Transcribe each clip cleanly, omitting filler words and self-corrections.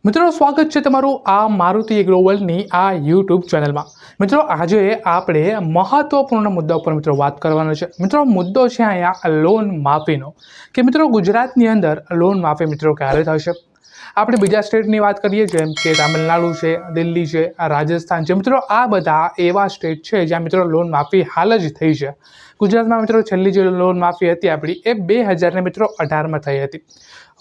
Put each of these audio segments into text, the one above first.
મિત્રો સ્વાગત છે તમારું આ મારુતિ ગ્લોબલની આ યુટ્યુબ ચેનલમાં। મિત્રો આજે આપણે મહત્વપૂર્ણ મુદ્દા ઉપર મિત્રો વાત કરવાનો છે। મિત્રો મુદ્દો છે અહીંયા લોન માફીનો કે મિત્રો ગુજરાતની અંદર લોન માફી મિત્રો ક્યારે થશે। આપણે બીજા સ્ટેટની વાત કરીએ જેમ કે તમિલનાડુ છે, દિલ્હી છે, રાજસ્થાન છે। મિત્રો આ બધા એવા સ્ટેટ છે જ્યાં મિત્રો લોન માફી હાલ જ થઈ છે। ગુજરાતમાં મિત્રો છેલ્લી જે લોન માફી હતી આપણી એ 2018માં થઈ હતી।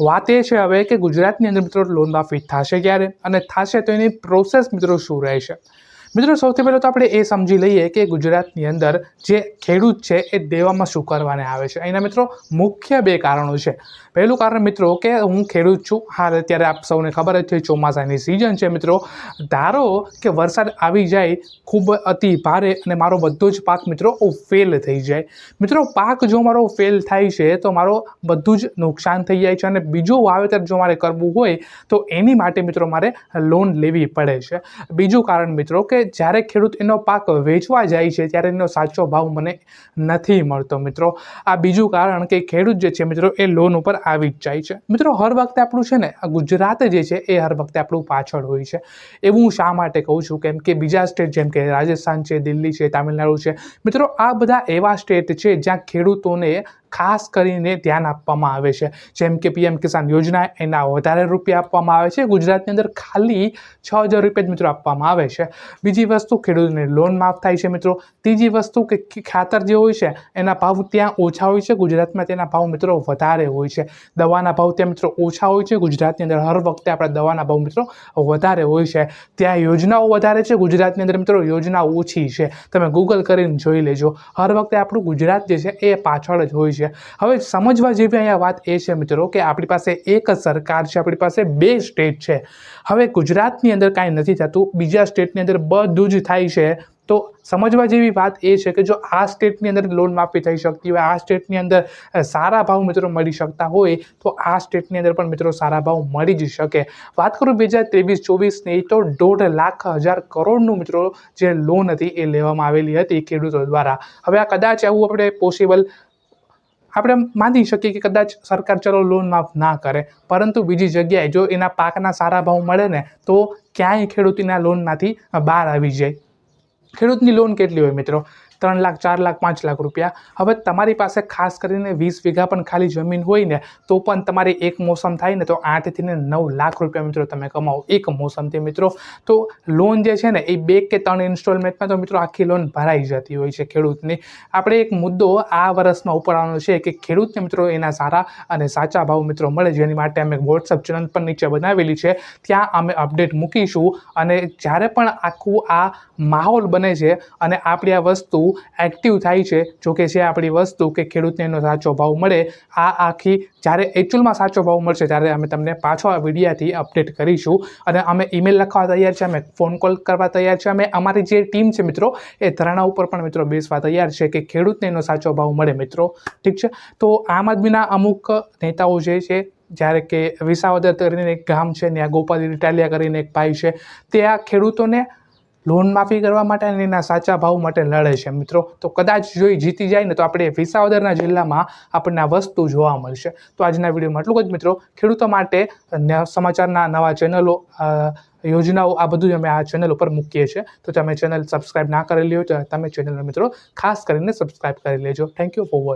વાત એ છે હવે કે ગુજરાતની અંદર મિત્રો લોન માફી થશે ક્યારે અને થશે તો એની પ્રોસેસ મિત્રો શું રહેશે। મિત્રો સૌથી પહેલાં તો આપણે એ સમજી લઈએ કે ગુજરાતની અંદર જે ખેડૂત છે એ દેવામાં શું કરવાને આવે છે। એના મિત્રો મુખ્ય બે કારણો છે। પહેલું કારણ મિત્રો કે હું ખેડૂત છું, હાલ અત્યારે આપ સૌને ખબર જ છે ચોમાસાની સિઝન છે। મિત્રો ધારો કે વરસાદ આવી જાય ખૂબ અતિ ભારે અને મારો બધો જ પાક મિત્રો ફેલ થઈ જાય। મિત્રો પાક જો મારો ફેલ થાય છે તો મારો બધું જ નુકસાન થઈ જાય છે અને બીજું વાવેતર જો મારે કરવું હોય તો એની માટે મિત્રો મારે લોન લેવી પડે છે। બીજું કારણ મિત્રો કે જ્યારે ખેડૂત એનો પાક વેચવા જાય છે ત્યારે એનો સાચો ભાવ મને નથી મળતો। મિત્રો આ બીજું કારણ કે ખેડૂત જે છે મિત્રો એ લોન ઉપર આવી જ જાય છે। મિત્રો હર વખતે આપણું છે ને ગુજરાત જે છે એ હર વખતે આપણું પાછળ હોય છે। એવું હું શા માટે કહું છું કેમ કે બીજા સ્ટેટ જેમ કે રાજસ્થાન છે, દિલ્હી છે, તામિલનાડુ છે, મિત્રો આ બધા એવા સ્ટેટ છે જ્યાં ખેડૂતોને ખાસ કરીને ધ્યાન આપવામાં આવે છે। જેમ કે પીએમ કિસાન યોજના એના વધારે રૂપિયા આપવામાં આવે છે। ગુજરાતની અંદર ખાલી 6,000 રૂપિયા જ મિત્રો આપવામાં આવે છે। બીજી વસ્તુ ખેડૂતોને લોન માફ થાય છે। મિત્રો ત્રીજી વસ્તુ કે ખાતર જે હોય છે એના ભાવ ત્યાં ઓછા હોય છે, ગુજરાતમાં તેના ભાવ મિત્રો વધારે હોય છે। દવાના ભાવ ત્યાં મિત્રો ઓછા હોય છે, ગુજરાતની અંદર હર વખતે આપણા દવાના ભાવ મિત્રો વધારે હોય છે। ત્યાં યોજનાઓ વધારે છે, ગુજરાતની અંદર મિત્રો યોજના ઓછી છે। તમે ગૂગલ કરીને જોઈ લેજો, હર વખતે આપણું ગુજરાત જે છે એ પાછળ જ હોય છે। હવે સમજવા જેવી અહીંયા વાત એ છે મિત્રો કે આપણી પાસે એક સરકાર છે, આપણી પાસે બે સ્ટેટ છે। હવે ગુજરાતની અંદર કાંઈ નથી થતું, બીજા સ્ટેટની અંદર બધું જ થાય છે। તો સમજવા જેવી વાત એ છે કે જો આ સ્ટેટની અંદર લોન માફી થઈ શકતી હોય, આ સ્ટેટની અંદર સારા ભાવ મિત્રો મળી શકતા હોય તો આ સ્ટેટની અંદર પણ મિત્રો સારા ભાવ મળી જ શકે। વાત કરું 2023-24ની તો 1,50,000 કરોડનું મિત્રો જે લોન હતી એ લેવામાં આવેલી હતી ખેડૂતો દ્વારા। હવે આ કદાચ આવું આપણે પોસિબલ આપણે માની શકીએ કે કદાચ સરકાર ચલો લોન માફ ના કરે, પરંતુ બીજી જગ્યાએ જો એના પાકના સારા ભાવ મળે ને તો ક્યાંય ખેડૂતના લોનમાંથી બહાર આવી જાય। ખેડૂતની લોન કેટલી હોય મિત્રો? 3 લાખ, 4 લાખ, 5 લાખ રૂપિયા। હવે તમારી પાસે ખાસ કરીને 20 વીઘા પણ ખાલી જમીન હોય ને તો પણ તમારી એક મોસમ થાય ને તો 8 થી 9 લાખ રૂપિયા મિત્રો તમે કમાવો એક મોસમથી મિત્રો। તો લોન જે છે ને એ 2 કે 3 ઇન્સ્ટોલમેન્ટમાં તો મિત્રો આખી લોન ભરાઈ જતી હોય છે ખેડૂતની। આપણે એક મુદ્દો આ વર્ષમાં ઉપાડવાનો છે કે ખેડૂતને મિત્રો એના સારા અને સાચા ભાવ મિત્રો મળે, જેની માટે અમે વોટ્સઅપ ચેનલ પર નીચે બનાવેલી છે, ત્યાં અમે અપડેટ મૂકીશું। અને જ્યારે પણ આખું આ માહોલ બને છે અને આપણી આ વસ્તુ એક્ટિવ થાય છે, જોકે છે આપણી વસ્તુ કે ખેડૂતને એનો સાચો ભાવ મળે, આ આખી જ્યારે એકચ્યુઅલમાં સાચો ભાવ મળશે ત્યારે અમે તમને પાછો આ વિડીયાથી અપડેટ કરીશું। અને અમે ઈમેલ લખવા તૈયાર છે, અમે ફોન કોલ કરવા તૈયાર છે, અમે અમારી જે ટીમ છે મિત્રો એ ધરણા ઉપર પણ મિત્રો બેસવા તૈયાર છે કે ખેડૂતને એનો સાચો ભાવ મળે મિત્રો। ઠીક છે, તો આમ આદમીના અમુક નેતાઓ જે છે, જ્યારે કે વિસાવદર કરીને એક ગામ છે, ત્યાં ગોપાલ ઇટાલિયા કરીને એક ભાઈ છે, તે આ ખેડૂતોને લોન માફી કરવા માટે અને એના સાચા ભાવ માટે લડે છે મિત્રો। તો કદાચ જો એ જીતી જાય ને તો આપણે વિસાવદરના જિલ્લામાં આપણને આ વસ્તુ જોવા મળશે। તો આજના વિડીયોમાં એટલું જ મિત્રો। ખેડૂતો માટે સમાચારના નવા ચેનલો, યોજનાઓ આ બધું જ અમે આ ચેનલ ઉપર મૂકીએ છીએ। તો તમે ચેનલ સબસ્ક્રાઈબ ના કરેલી હોય તો તમે ચેનલ મિત્રો ખાસ કરીને સબસ્ક્રાઈબ કરી લેજો। Thank you for watching.